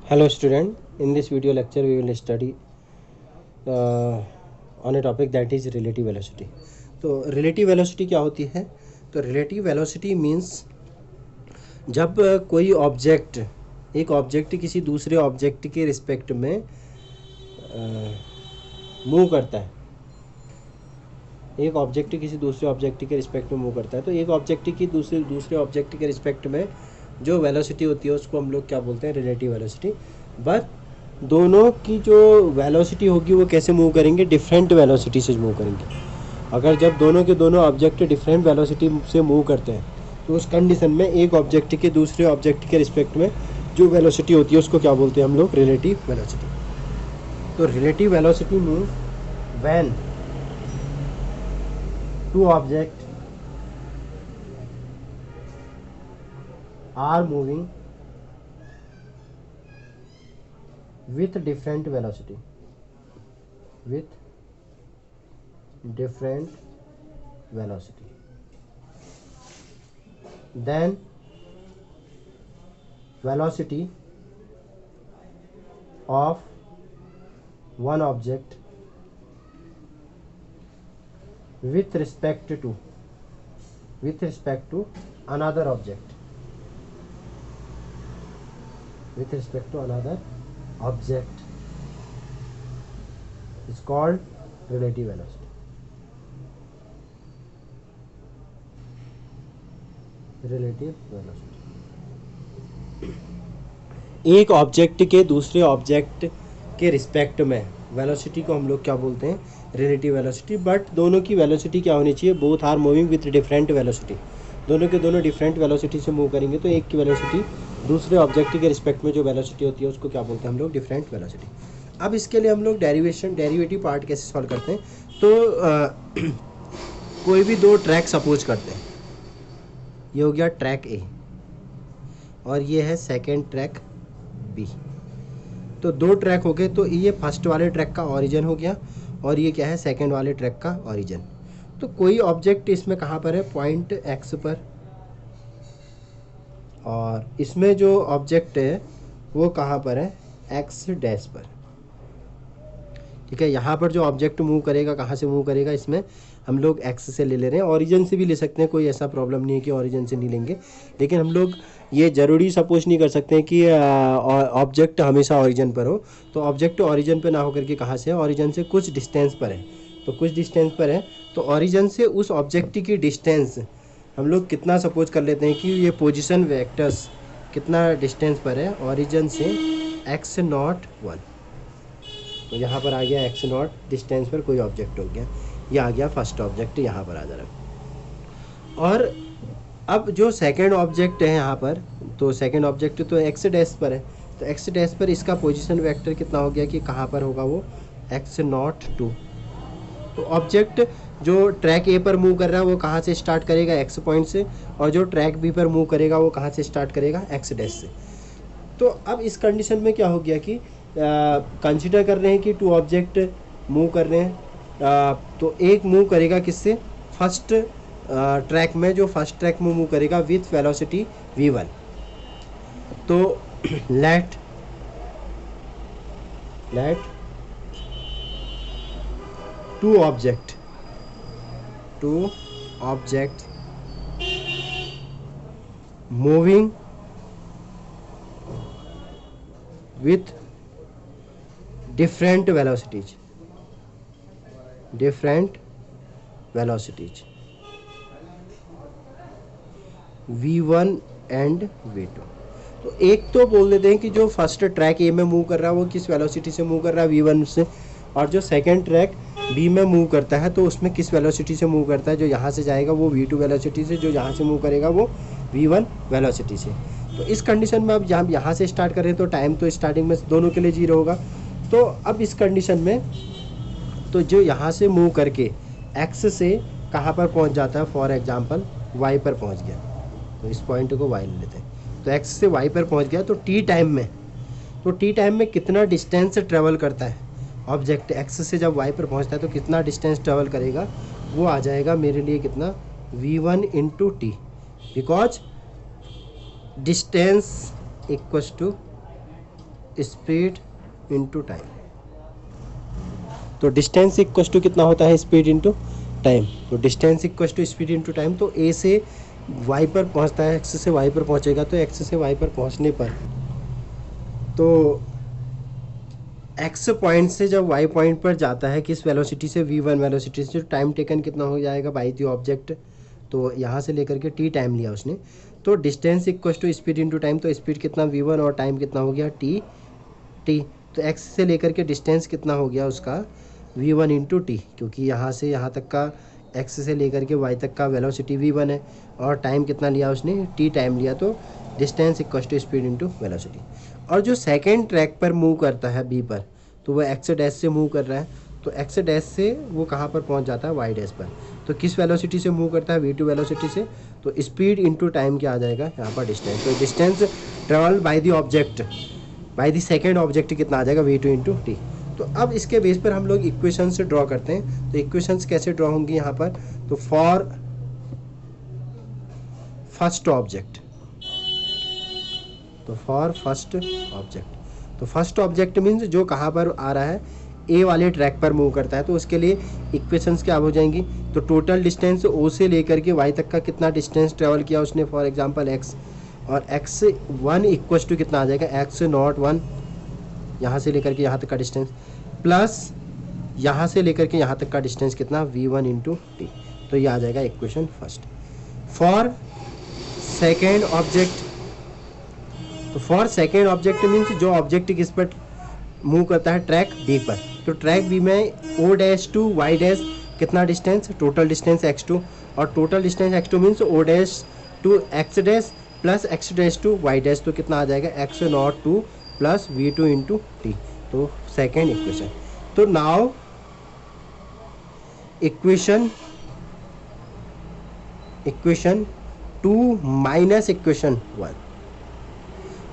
Hello student, in this video lecture we will study on a topic that is relative velocity. तो relative velocity क्या होती है? तो relative velocity means जब कोई ऑब्जेक्ट एक ऑब्जेक्ट किसी दूसरे ऑब्जेक्ट के रिस्पेक्ट में मूव करता है, एक ऑब्जेक्ट किसी दूसरे ऑब्जेक्ट के रिस्पेक्ट में मूव करता है, तो एक ऑब्जेक्ट की दूसरे ऑब्जेक्ट के रिस्पेक्ट में जो वेलोसिटी होती है उसको हम लोग क्या बोलते हैं? Relative velocity. बट दोनों की जो वेलोसिटी होगी वो कैसे मूव करेंगे? डिफरेंट वेलोसिटी से मूव करेंगे। अगर जब दोनों के दोनों ऑब्जेक्ट डिफरेंट वेलोसिटी से मूव करते हैं तो उस कंडीशन में एक ऑब्जेक्ट के दूसरे ऑब्जेक्ट के रिस्पेक्ट में जो वेलोसिटी होती है उसको क्या बोलते हैं हम लोग? Relative velocity. तो relative velocity means when two objects are moving with different velocity, then velocity of one object with respect to another object is called relative velocity. एक ऑब्जेक्ट के दूसरे ऑब्जेक्ट के रिस्पेक्ट में वेलोसिटी को हम लोग क्या बोलते हैं? Relative velocity. बट दोनों की वेलोसिटी क्या होनी चाहिए? Both are moving with different velocity. दोनों के दोनों डिफरेंट वेलोसिटी से मूव करेंगे तो एक की वेलोसिटी दूसरे ऑब्जेक्ट के रिस्पेक्ट में जो वेलोसिटी होती है उसको क्या बोलते हैं हम लोग? Different velocity. अब इसके लिए हम लोग डेरिवेटिव पार्ट कैसे सॉल्व करते हैं? तो कोई भी दो ट्रैक सपोज करते हैं, ये हो गया ट्रैक ए और ये है सेकेंड ट्रैक बी। तो दो ट्रैक हो गए, तो ये फर्स्ट वाले ट्रैक का ओरिजिन हो गया और ये क्या है? सेकंड वाले ट्रैक का ओरिजिन। तो कोई ऑब्जेक्ट इसमें कहाँ पर है? पॉइंट एक्स पर, और इसमें जो ऑब्जेक्ट है वो कहाँ पर है? एक्स डैश पर। ठीक है, यहाँ पर जो ऑब्जेक्ट मूव करेगा कहाँ से मूव करेगा? इसमें हम लोग एक्स से ले रहे हैं, ओरिजिन से भी ले सकते हैं, कोई ऐसा प्रॉब्लम नहीं है कि ओरिजिन से नहीं लेंगे। लेकिन हम लोग ये ज़रूरी सपोज नहीं कर सकते हैं कि ऑब्जेक्ट हमेशा ओरिजिन पर हो। तो ऑब्जेक्ट ओरिजिन पर ना होकर के कहाँ से है? ओरिजिन से कुछ डिस्टेंस पर है। तो कुछ डिस्टेंस पर है तो ओरिजिन से उस ऑब्जेक्ट की डिस्टेंस हम लोग कितना सपोज कर लेते हैं कि ये पोजिशन वेक्टर्स कितना डिस्टेंस पर है? ओरिजिन से एक्स नॉट 1। तो यहाँ पर आ गया एक्स नॉट डिस्टेंस पर कोई ऑब्जेक्ट हो गया, ये आ गया फर्स्ट ऑब्जेक्ट यहाँ पर आ जा रहा है। और अब जो सेकंड ऑब्जेक्ट है यहाँ पर, तो सेकंड ऑब्जेक्ट तो एक्स डैश पर है, तो एक्स डैश पर इसका पोजीशन वेक्टर कितना हो गया कि कहाँ पर होगा वो? X not 2। तो ऑब्जेक्ट जो ट्रैक ए पर मूव कर रहा है वो कहाँ से स्टार्ट करेगा? एक्स पॉइंट से, और जो ट्रैक बी पर मूव करेगा वो कहाँ से स्टार्ट करेगा? एक्स डैश से। तो अब इस कंडीशन में क्या हो गया कि कंसिडर कर रहे हैं कि टू ऑब्जेक्ट मूव कर रहे हैं, तो एक मूव करेगा किससे? फर्स्ट ट्रैक में, जो फर्स्ट ट्रैक में मूव करेगा विथ वेलोसिटी v1। तो let two object moving with different velocities v1 and v2। तो एक तो बोल देते हैं कि जो फर्स्ट ट्रैक ए में मूव कर रहा है वो किस वेलोसिटी से मूव कर रहा है? v1 से। और जो सेकंड ट्रैक बी में मूव करता है तो उसमें किस वेलोसिटी से मूव करता है? जो यहाँ से जाएगा वो v2 वेलोसिटी से, जो यहाँ से मूव करेगा वो v1 वेलोसिटी से। तो इस कंडीशन में अब जब यहाँ से स्टार्ट करें तो टाइम तो स्टार्टिंग में दोनों के लिए 0 होगा। तो अब इस कंडीशन में तो जो यहाँ से मूव करके x से कहाँ पर पहुँच जाता है? फॉर एग्जांपल y पर पहुँच गया, तो इस पॉइंट को y ले लेते हैं। तो x से y पर पहुँच गया, तो t टाइम में कितना डिस्टेंस ट्रेवल करता है ऑब्जेक्ट? x से जब y पर पहुँचता है तो कितना डिस्टेंस ट्रेवल करेगा? वो आ जाएगा मेरे लिए कितना? v1 into t, because distance equals to speed into time. तो डिस्टेंस इक्वल टू कितना होता है, स्पीड इंटू टाइम। तो distance equal to speed into time. तो ए से वाई पर पहुंचता है, एक्स से वाई पर पहुंचेगा, तो एक्स से वाई पर पहुंचने पर तो एक्स पॉइंट से जब वाई पॉइंट पर जाता है किस वेलोसिटी से, v1 वेलोसिटी से, टाइम टेकन कितना हो जाएगा बाई दी ऑब्जेक्ट। तो यहाँ से लेकर के t टाइम लिया उसने, तो distance equal to speed into time. तो स्पीड कितना v1 और टाइम कितना हो गया t। तो x से लेकर के डिस्टेंस कितना हो गया उसका v1 इंटू टी, क्योंकि यहाँ से यहाँ तक का x से लेकर के y तक का वेलोसिटी v1 है और टाइम कितना लिया उसने t टाइम लिया। तो distance equal to speed into velocity. और जो सेकेंड ट्रैक पर मूव करता है b पर, तो वह x डैश से मूव कर रहा है, तो x डैश से वो कहाँ पर पहुँच जाता है y डैश पर। तो किस वेलोसिटी से मूव करता है, v2 वेलोसिटी से। तो स्पीड इंटू टाइम क्या आ जाएगा यहाँ पर, डिस्टेंस। तो distance travel by the object, by the second object कितना आ जाएगा, v2 इंटू टी। तो अब इसके बेस पर हम लोग इक्वेशन से ड्रॉ करते हैं। तो इक्वेशंस कैसे ड्रॉ होंगी यहाँ पर, तो फॉर फर्स्ट ऑब्जेक्ट, तो फॉर फर्स्ट ऑब्जेक्ट, तो फर्स्ट ऑब्जेक्ट मीन्स जो कहाँ पर आ रहा है, ए वाले ट्रैक पर मूव करता है। तो उसके लिए इक्वेशंस क्या हो जाएंगी, तो टोटल डिस्टेंस ओ से लेकर के वाई तक का कितना डिस्टेंस ट्रेवल किया उसने, फॉर एग्जांपल एक्स, और x1 इक्वल टू कितना आ जाएगा, x0 यहाँ से लेकर के यहाँ तक का डिस्टेंस, प्लस यहाँ से लेकर के यहाँ तक का डिस्टेंस कितना, v1 इंटू टी। तो ये आ जाएगा equation first. For second object, तो फॉर सेकेंड ऑब्जेक्ट मीन्स जो ऑब्जेक्ट किस पर मूव करता है, ट्रैक बी पर। तो ट्रैक बी में O dash two Y dash कितना डिस्टेंस, टोटल डिस्टेंस x2, और total distance x2 means O dash two X dash plus X dash two Y dash. तो कितना आ जाएगा, x02 plus v2 into T. तो second equation. तो now equation 2 minus equation 1।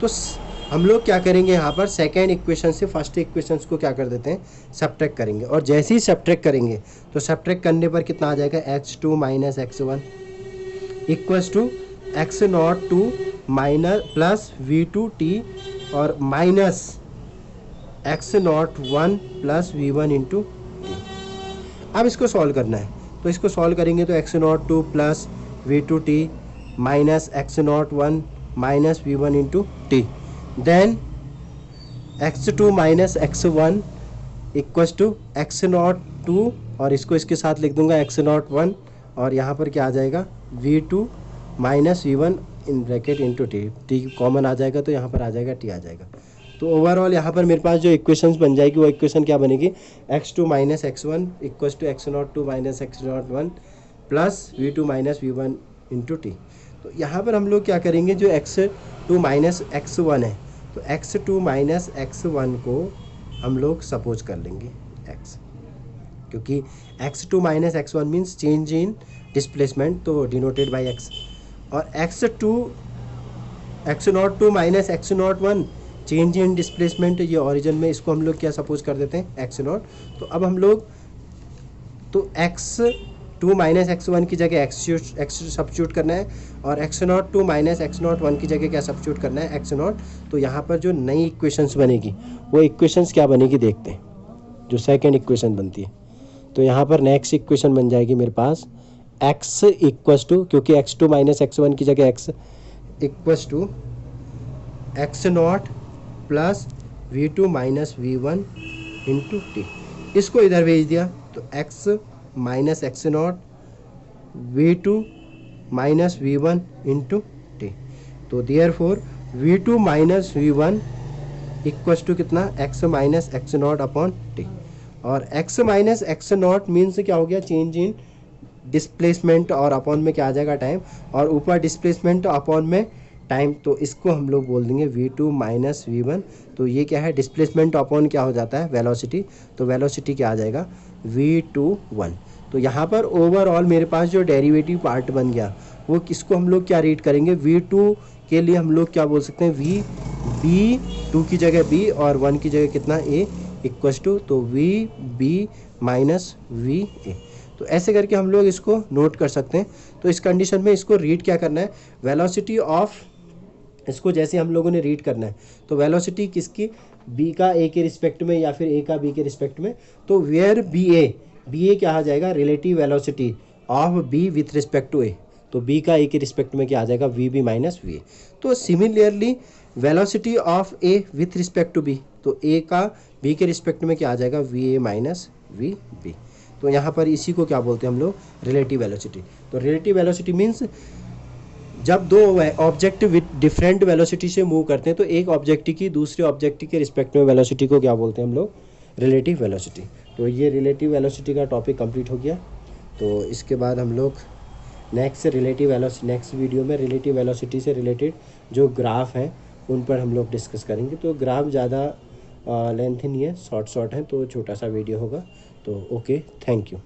तो हम लोग क्या करेंगे यहाँ पर, सेकेंड इक्वेशन से फर्स्ट इक्वेशन को क्या कर देते हैं, सब्ट्रैक्ट करेंगे। और जैसे ही सब्ट्रैक्ट करेंगे तो सब्ट्रैक्ट करने पर कितना आ जाएगा, x2 minus x1 equals to x02 minus plus v2 t और minus x01 plus v1 into t. अब इसको सॉल्व करना है, तो इसको सॉल्व करेंगे तो x02 plus v2 t minus x01 minus v1 into t, then x2 minus x1 equals to x02, और इसको इसके साथ लिख दूंगा x01, और यहाँ पर क्या आ जाएगा, v2 minus v1 in bracket into T. T common आ जाएगा तो यहाँ पर आ जाएगा टी आ जाएगा। तो ओवरऑल यहाँ पर मेरे पास जो इक्वेशंस बन जाएगी वो इक्वेशन क्या बनेगी, x2 minus x1 equals to x02 minus x01 plus v2 minus v1 into T. तो यहाँ पर हम लोग क्या करेंगे, जो x2 माइनस x1 है, तो x2 माइनस x1 को हम लोग सपोज कर लेंगे x, क्योंकि x2 minus x1 means change in displacement, तो डिनोटेड बाय x, और x02 minus x01 change in displacement, ये ओरिजिन में, इसको हम लोग क्या सपोज कर देते हैं x0। तो अब हम लोग तो x2 माइनस x1 की जगह x सब्स्टिट्यूट करना है, और x02 माइनस x01 की जगह क्या सब्स्टिट्यूट करना है, x0। तो यहाँ पर जो नई इक्वेशंस बनेगी वो इक्वेशंस क्या बनेगी देखते हैं, जो सेकेंड इक्वेशन बनती है। तो यहाँ पर नेक्स्ट इक्वेशन बन जाएगी मेरे पास x इक्वल्स टू, क्योंकि x2 माइनस x1 की जगह x equals to x0 plus v2 minus v1 into T. इसको इधर भेज दिया तो x minus x0 v2 minus v1 into T. तो therefore v2 minus v1 equals to कितना, x minus x0 upon T. और x माइनस x0 मीन्स क्या हो गया, चेंज इन डिस्प्लेसमेंट, और अपॉन में क्या आ जाएगा, टाइम, और ऊपर डिस्प्लेसमेंट अपॉन में टाइम। तो इसको हम लोग बोल देंगे v2 माइनस v1। तो ये क्या है, डिस्प्लेसमेंट अपॉन क्या हो जाता है, वेलोसिटी। तो वेलोसिटी क्या आ जाएगा, v21। तो यहाँ पर ओवरऑल मेरे पास जो डेरिवेटिव पार्ट बन गया वो किसको हम लोग क्या रीड करेंगे, v2 के लिए हम लोग क्या बोल सकते हैं, v 2 की जगह b और 1 की जगह कितना a इक्वल्स टू, तो vb माइनस va। तो ऐसे करके हम लोग इसको नोट कर सकते हैं। तो इस कंडीशन में इसको रीड क्या करना है, वेलोसिटी ऑफ इसको जैसे हम लोगों ने रीड करना है, तो वेलोसिटी किसकी, बी का ए के रिस्पेक्ट में या फिर ए का बी के रिस्पेक्ट में, तो वेयर बी ए क्या आ जाएगा, relative velocity of B with respect to A, तो बी का ए के रिस्पेक्ट में क्या आ जाएगा, V B minus V A. तो similarly velocity of A with respect to B, तो ए का बी के रिस्पेक्ट में क्या आ जाएगा, V A minus V B. तो यहाँ पर इसी को क्या बोलते हैं हम लोग, रिलेटिव वेलोसिटी। तो रिलेटिव वेलोसिटी मीन्स जब दो ऑब्जेक्ट विद डिफरेंट वेलोसिटी से मूव करते हैं, तो एक ऑब्जेक्ट की दूसरे ऑब्जेक्ट के रिस्पेक्ट में वेलोसिटी को क्या बोलते हैं हम लोग, रिलेटिव वेलोसिटी। तो ये रिलेटिव वेलोसिटी का टॉपिक कंप्लीट हो गया। तो इसके बाद हम लोग नेक्स्ट वीडियो में रिलेटिव वेलोसिटी से रिलेटेड जो ग्राफ हैं उन पर हम लोग डिस्कस करेंगे। तो ग्राफ ज़्यादा लेंथ नहीं है, शॉर्ट है, तो छोटा सा वीडियो होगा। तो ओके, थैंक यू।